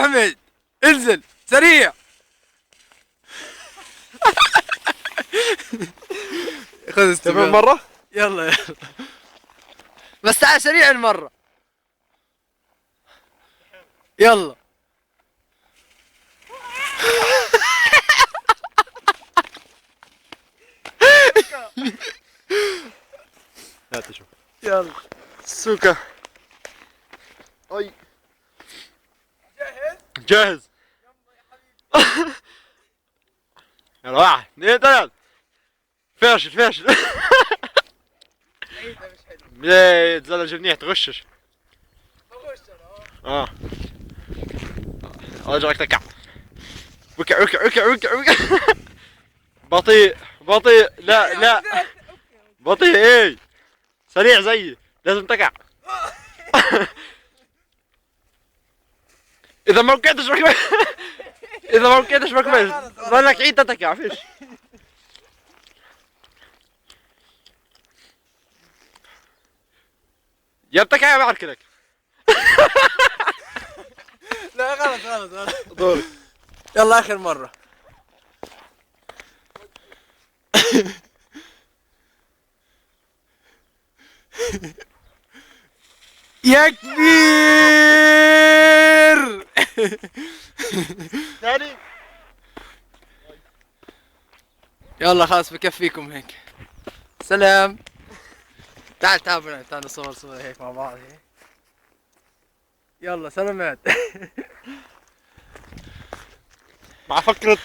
حميد انزل سريع. خذ تمام مرة؟ يلا يلا بس تعال سريع المرة. يلا هات شوف. يلا سوكا. اي جاهز. يلا واحد اثنين ثلاث. فاشل فاشل. ليه تزلج منيح تغشش. اه ارجعك تكع. وكع وكع وكع وكع وكع. بطيء بطيء لا لا بطيء ايه سريع زيي لازم تقع. اذا ما وقعتش بكمل. اذا ما وقعتش بكمل ظلك عيد تتكع فيش. يا بتكع يا بعركلك. لا غلط غلط غلط. دورك. يلا اخر مرة. يا كبير. ثاني. يلا خلاص بكفيكم هيك. سلام. تعال تعال تعال نصور صورة هيك مع بعض هيك. يلا سلامات. مع فكرة